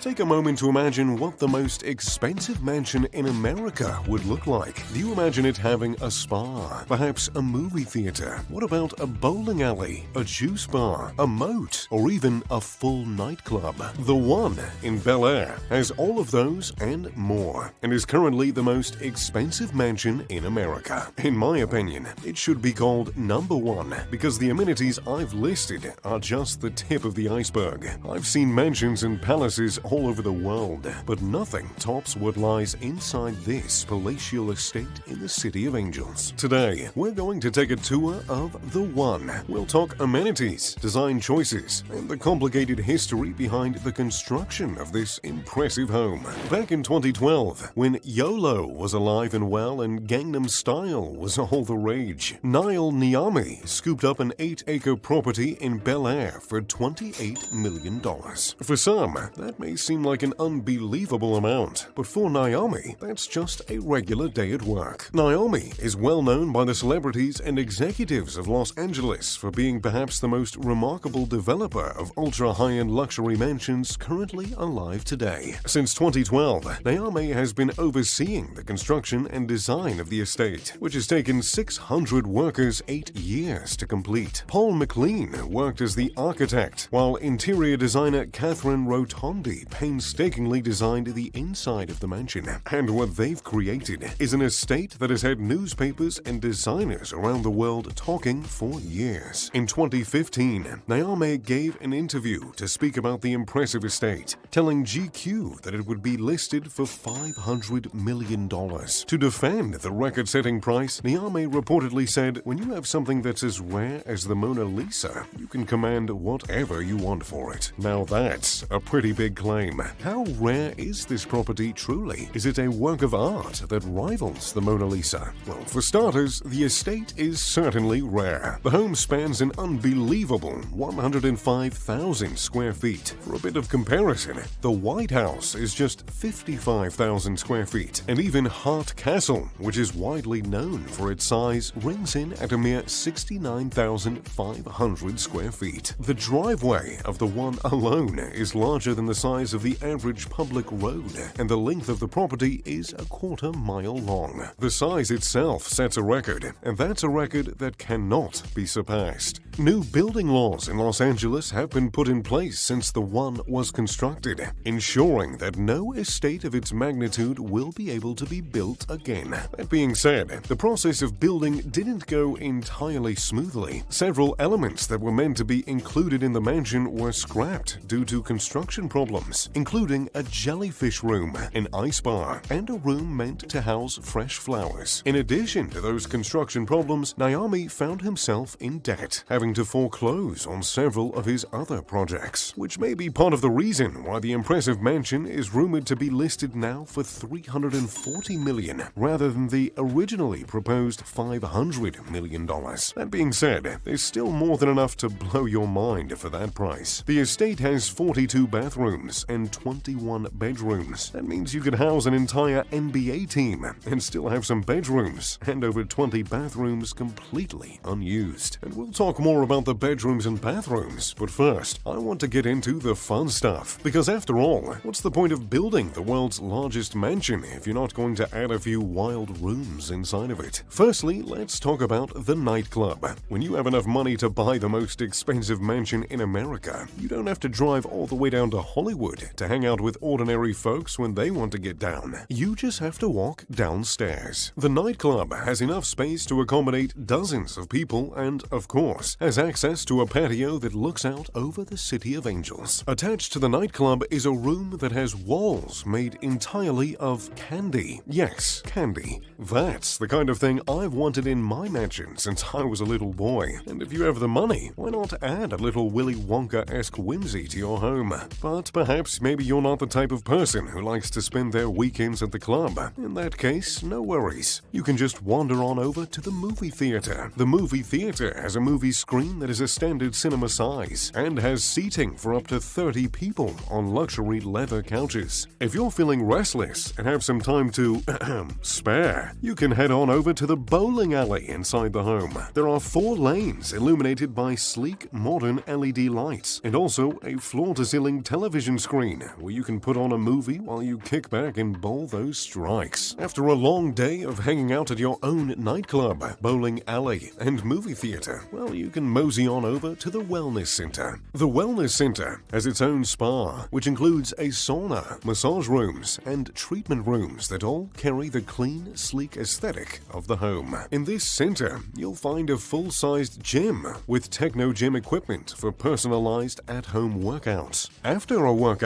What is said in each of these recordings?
Take a moment to imagine what the most expensive mansion in America would look like. Do you imagine it having a spa? Perhaps a movie theater? What about a bowling alley, a juice bar, a moat, or even a full nightclub? The one in Bel Air has all of those and more, and is currently the most expensive mansion in America. In my opinion, it should be called number one because the amenities I've listed are just the tip of the iceberg. I've seen mansions and palaces all over the world, but nothing tops what lies inside this palatial estate in the City of Angels. Today, we're going to take a tour of the one. We'll talk amenities, design choices, and the complicated history behind the construction of this impressive home. Back in 2012, when YOLO was alive and well and Gangnam Style was all the rage, Niall Niami scooped up an 8-acre property in Bel Air for $28 million. For some, that may seem like an unbelievable amount, but for Naomi, that's just a regular day at work. Naomi is well known by the celebrities and executives of Los Angeles for being perhaps the most remarkable developer of ultra-high-end luxury mansions currently alive today. Since 2012, Naomi has been overseeing the construction and design of the estate, which has taken 600 workers 8 years to complete. Paul McLean worked as the architect, while interior designer Catherine Rotondi painstakingly designed the inside of the mansion. And what they've created is an estate that has had newspapers and designers around the world talking for years. In 2015, Naomi gave an interview to speak about the impressive estate, telling GQ that it would be listed for $500 million. To defend the record-setting price, Naomi reportedly said, "When you have something that's as rare as the Mona Lisa, you can command whatever you want for it." Now that's a pretty big claim. How rare is this property truly? Is it a work of art that rivals the Mona Lisa? Well, for starters, the estate is certainly rare. The home spans an unbelievable 105,000 square feet. For a bit of comparison, the White House is just 55,000 square feet, and even Hart Castle, which is widely known for its size, rings in at a mere 69,500 square feet. The driveway of the one alone is larger than the size of the average public road, and the length of the property is a quarter-mile long. The size itself sets a record, and that's a record that cannot be surpassed. New building laws in Los Angeles have been put in place since the one was constructed, ensuring that no estate of its magnitude will be able to be built again. That being said, the process of building didn't go entirely smoothly. Several elements that were meant to be included in the mansion were scrapped due to construction problems, including a jellyfish room, an ice bar, and a room meant to house fresh flowers. In addition to those construction problems, Naomi found himself in debt, having to foreclose on several of his other projects, which may be part of the reason why the impressive mansion is rumored to be listed now for $340 million rather than the originally proposed $500 million. That being said, there's still more than enough to blow your mind for that price. The estate has 42 bathrooms and 21 bedrooms. That means you could house an entire NBA team and still have some bedrooms and over 20 bathrooms completely unused. And we'll talk more about the bedrooms and bathrooms, but first, I want to get into the fun stuff. Because after all, what's the point of building the world's largest mansion if you're not going to add a few wild rooms inside of it? Firstly, let's talk about the nightclub. When you have enough money to buy the most expensive mansion in America, you don't have to drive all the way down to Hollywood to hang out with ordinary folks when they want to get down. You just have to walk downstairs. The nightclub has enough space to accommodate dozens of people and, of course, has access to a patio that looks out over the City of Angels. Attached to the nightclub is a room that has walls made entirely of candy. Yes, candy. That's the kind of thing I've wanted in my mansion since I was a little boy. And if you have the money, why not add a little Willy Wonka-esque whimsy to your home? But perhaps maybe you're not the type of person who likes to spend their weekends at the club. In that case, no worries. You can just wander on over to the movie theater. The movie theater has a movie screen that is a standard cinema size and has seating for up to 30 people on luxury leather couches. If you're feeling restless and have some time to spare, you can head on over to the bowling alley inside the home. There are 4 lanes illuminated by sleek modern LED lights and also a floor-to-ceiling television screen where you can put on a movie while you kick back and bowl those strikes. After a long day of hanging out at your own nightclub, bowling alley, and movie theater, well, you can mosey on over to the Wellness Center. The Wellness Center has its own spa, which includes a sauna, massage rooms, and treatment rooms that all carry the clean, sleek aesthetic of the home. In this center, you'll find a full-sized gym with techno gym equipment for personalized at-home workouts. After a workout,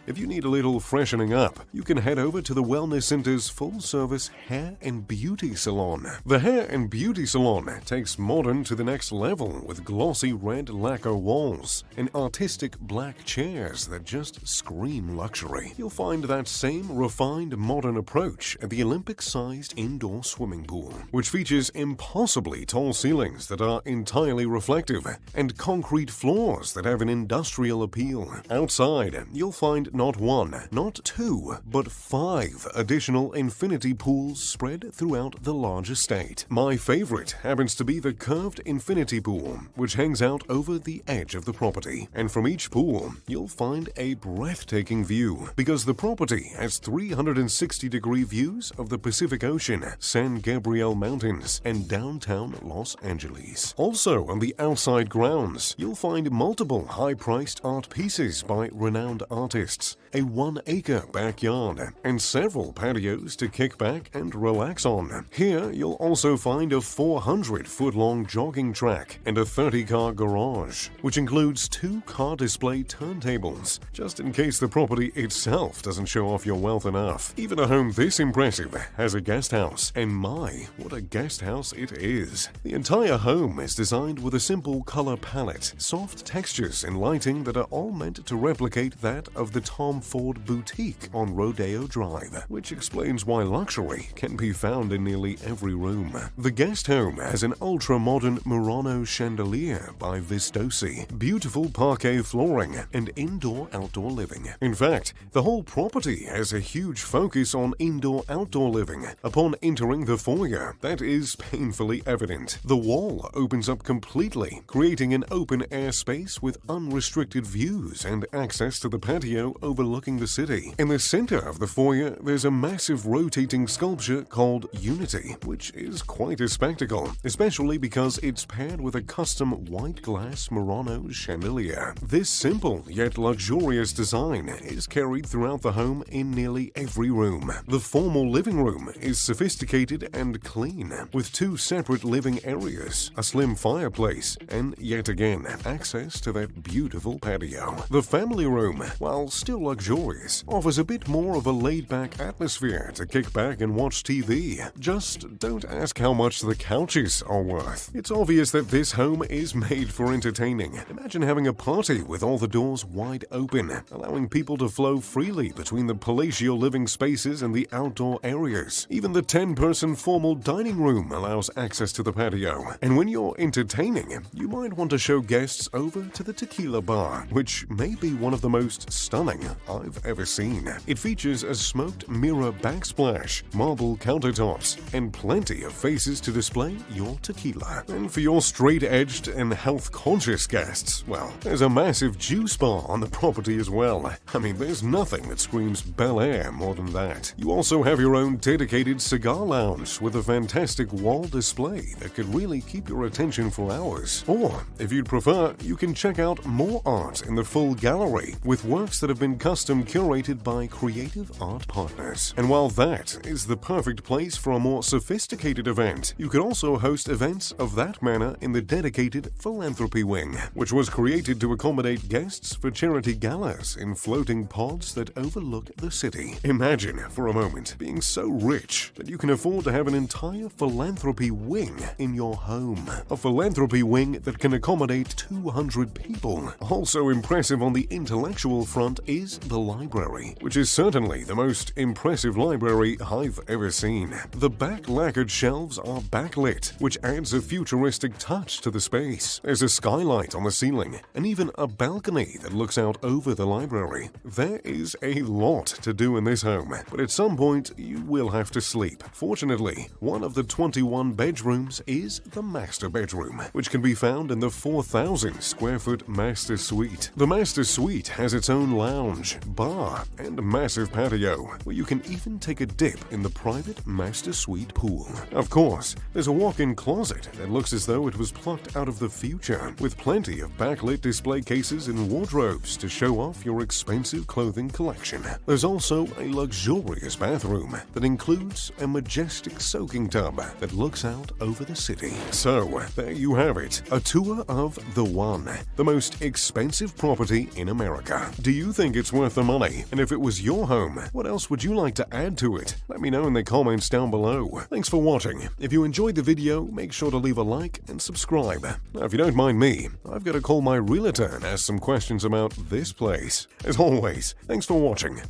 if you need a little freshening up, you can head over to the Wellness Center's full-service hair and beauty salon. The hair and beauty salon takes modern to the next level with glossy red lacquer walls and artistic black chairs that just scream luxury. You'll find that same refined modern approach at the Olympic-sized indoor swimming pool, which features impossibly tall ceilings that are entirely reflective and concrete floors that have an industrial appeal. Outside, you'll find not one, not two, but 5 additional infinity pools spread throughout the large estate. My favorite happens to be the curved infinity pool, which hangs out over the edge of the property. And from each pool, you'll find a breathtaking view because the property has 360-degree views of the Pacific Ocean, San Gabriel Mountains, and downtown Los Angeles. Also, on the outside grounds, you'll find multiple high-priced art pieces by renowned artists, a 1-acre backyard, and several patios to kick back and relax on. Here, you'll also find a 400-foot-long jogging track and a 30-car garage, which includes 2 car display turntables, just in case the property itself doesn't show off your wealth enough. Even a home this impressive has a guest house, and my, what a guest house it is. The entire home is designed with a simple color palette, soft textures and lighting that are all meant to replicate that of the Tom Ford Boutique on Rodeo Drive, which explains why luxury can be found in nearly every room. The guest home has an ultra-modern Murano chandelier by Vistosi, beautiful parquet flooring, and indoor-outdoor living. In fact, the whole property has a huge focus on indoor-outdoor living. Upon entering the foyer, that is painfully evident. The wall opens up completely, creating an open-air space with unrestricted views and access to the patio overlooking the city. In the center of the foyer, there's a massive rotating sculpture called Unity, which is quite a spectacle, especially because it's paired with a custom white glass Murano chandelier. This simple yet luxurious design is carried throughout the home in nearly every room. The formal living room is sophisticated and clean, with 2 separate living areas, a slim fireplace, and yet again, access to that beautiful patio. The family room, while still luxurious, offers a bit more of a laid-back atmosphere to kick back and watch TV. Just don't ask how much the couches are worth. It's obvious that this home is made for entertaining. Imagine having a party with all the doors wide open, allowing people to flow freely between the palatial living spaces and the outdoor areas. Even the 10-person formal dining room allows access to the patio. And when you're entertaining, you might want to show guests over to the tequila bar, which may be one of the most stunning I've ever seen. It features a smoked mirror backsplash, marble countertops, and plenty of faces to display your tequila. And for your straight-edged and health-conscious guests, well, there's a massive juice bar on the property as well. I mean, there's nothing that screams Bel Air more than that. You also have your own dedicated cigar lounge with a fantastic wall display that could really keep your attention for hours. Or, if you'd prefer, you can check out more art in the full gallery with works that have been custom curated by creative art partners. And while that is the perfect place for a more sophisticated event, you could also host events of that manner in the dedicated philanthropy wing, which was created to accommodate guests for charity galas in floating pods that overlook the city. Imagine, for a moment, being so rich that you can afford to have an entire philanthropy wing in your home. A philanthropy wing that can accommodate 200 people. Also impressive on the intellectual front is the library, which is certainly the most impressive library I've ever seen. The back lacquered shelves are backlit, which adds a futuristic touch to the space. There's a skylight on the ceiling, and even a balcony that looks out over the library. There is a lot to do in this home, but at some point you will have to sleep. Fortunately, one of the 21 bedrooms is the master bedroom, which can be found in the 4,000 square foot master suite. The master suite has its own own lounge, bar, and massive patio, where you can even take a dip in the private master suite pool. Of course, there's a walk-in closet that looks as though it was plucked out of the future, with plenty of backlit display cases and wardrobes to show off your expensive clothing collection. There's also a luxurious bathroom that includes a majestic soaking tub that looks out over the city. So, there you have it, a tour of The One, the most expensive property in America. Do you think it's worth the money? And if it was your home, what else would you like to add to it? Let me know in the comments down below. Thanks for watching. If you enjoyed the video, make sure to leave a like and subscribe. Now, if you don't mind me, I've got to call my realtor and ask some questions about this place. As always, thanks for watching.